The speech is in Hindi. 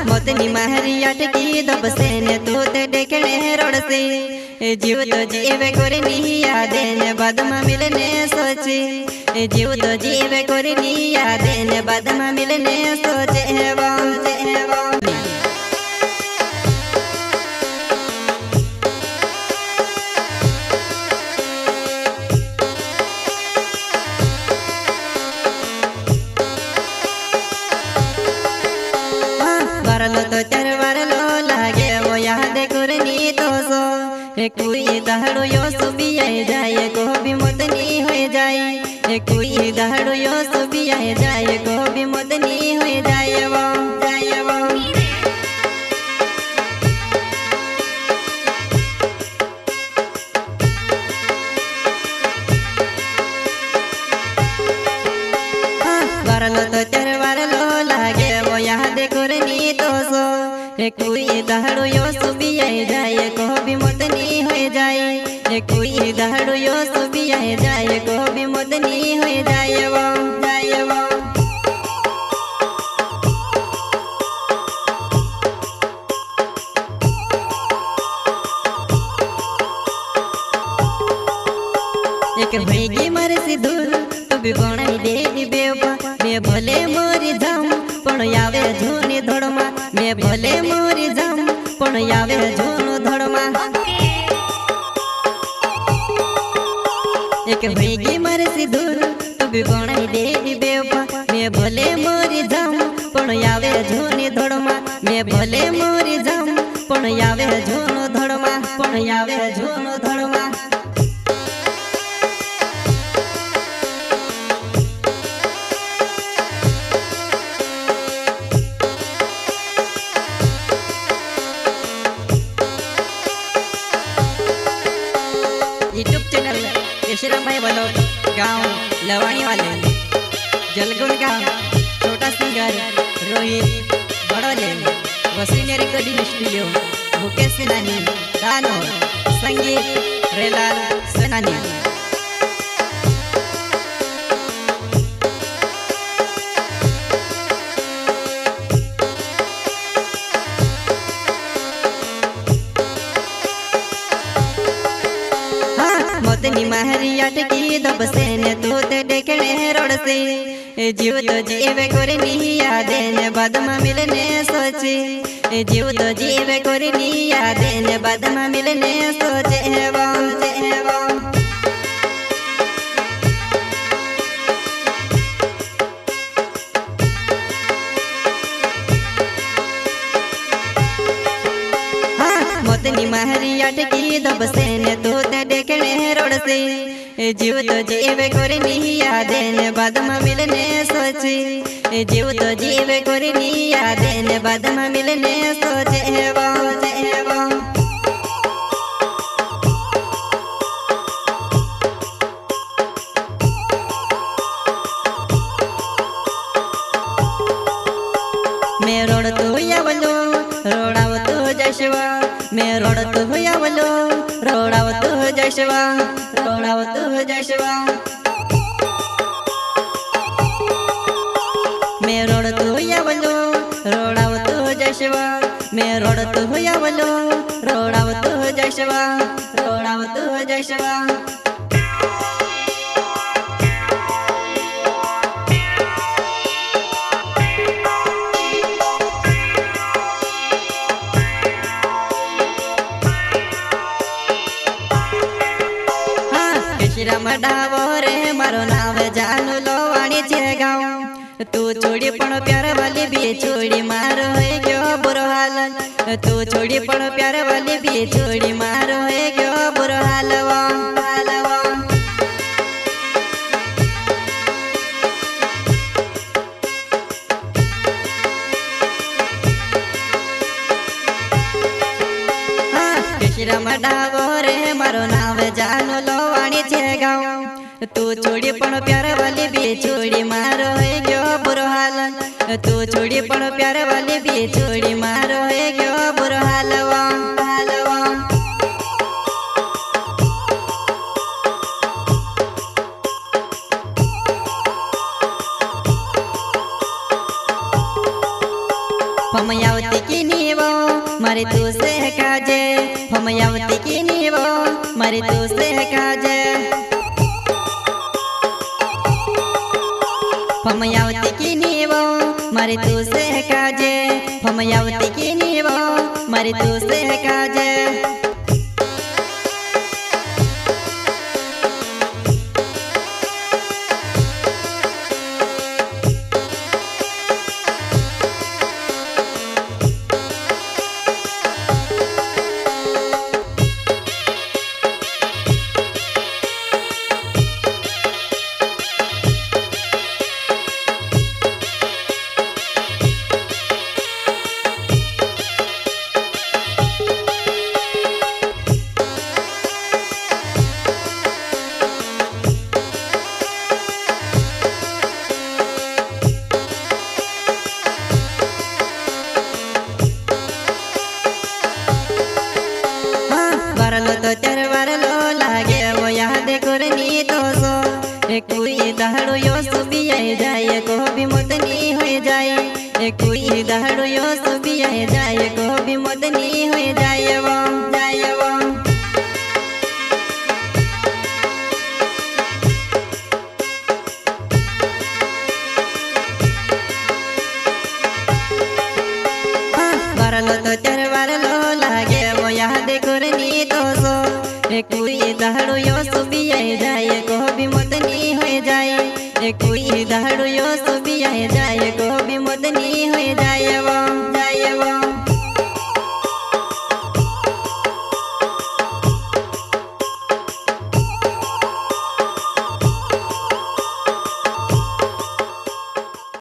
मोतनी माहरी अटकी दब से ने तू ते देखने रोड से जीव तो जीवे कोरे नहीं यादे ने बाद में मिलने सोचे जीव तो जीवे कोरे नहीं यादे ने बाद में मिलने सोचे वो वरलो तो चर वरलो लागे वो याद करनी तो सो कोई दहाड़ो यो सुबी आए जाए को भी मोतनी हो जाए कोई दहाड़ो यो सुबी आए जाए को भी मोतनी हो जाए वो वरलो तो चर वरलो लागे वो याद करनी तो सो कोई दहाड़ो यो सुबी आए जाए को भी मोतनी हो जाए कोई दहाड़ो यो सुबी आए जाए को भी मोतनी हो जाए वो एक भईगी मारे से दूर तू भी बनाई दे दी बेवफा मैं भले मोरी जाम पण यावे झूनी धोड़मा मैं भले मोरी जाम पण यावे झूनो धोड़मा एक भईगी मारे से दूर तू भी बनाई दे दी बेवफा मैं भले मोरी जाम पण यावे झूनी धोड़मा मैं भले मोरी जाम पण यावे झूनो धोड़मा यूट्यूब चैनल यशराम भाई वालों गांव लवाणी वाले जलगुन का छोटा सिंगर रोहित बड़ोले वसीने रिकॉर्डिंग स्टूडियो मुकेश सिनानी दानो संगीत रेलाल सनानी मोतनी माहरी अटकी दब से ने तू ते देखने रोड से जीव तो जीवे कोरे नहीं यादे ने बाद में मिलने सोचे जीव तो जीवे कोरे नहीं यादे ने बाद में मिलने सोचे वो मोतनी माहरी अटकी दब से ने तू ते देखने रोड से जीव तो जीवे कोरे नहीं यादे ने बाद में मिलने सोचे जीव तो जीवे कोरे नहीं यादे ने बाद में मिलने सोचे वो मैं रोड तो यावलो रोडाव तो जशवा मैं रोड तो यावलो रोडाव तो जशवा मैं रोड तो यावलो रोडाव तो जशवा मैं रोड तो यावलो रोडाव तो जशवा श्रीराम डावो रे मारो नाव जानू लोवाणी छे गाँव तू छोड़ी पण प्यार वाली भी छोड़ी मारो है क्यों बुरो हाल तू छोड़ी पण प्यार वाली भी छोड़ी मारो है क्यों बुरो हाल श्रीराम डावो रे मारो नाव जानू लोवाणी छे गाँव तू छोड़ी पण प्यार वाली भी छोड़ी मारो है क्यों बुरो हाल तू छोड़ी पण प्यार वाली भी छोड़ी मारो है क्यों बुरो हाल हम आवती की नीवो मारे तू से काजे हम आवती की नीवो मारे तू से काजे हम आवती की नीवो मारे तू से काजे हम आवती की नीवो मारे तू से काजे वरलो तो तेर वरलो लागे वो याद करनी तो सो कोई दहड़ो यो सुबी जाए को भी मुदनी हो जाए कोई दहड़ो यो सुबी जाए को भी मुदनी हो जाए वो वरलो तो तेर वरलो लागे वो याद करनी तो सो कोई दहड़ो यो सुबी जाए को भी मुदनी हो जाए कोई दहड़ो यो सुबी जाए को भी मुदनी हो जाए।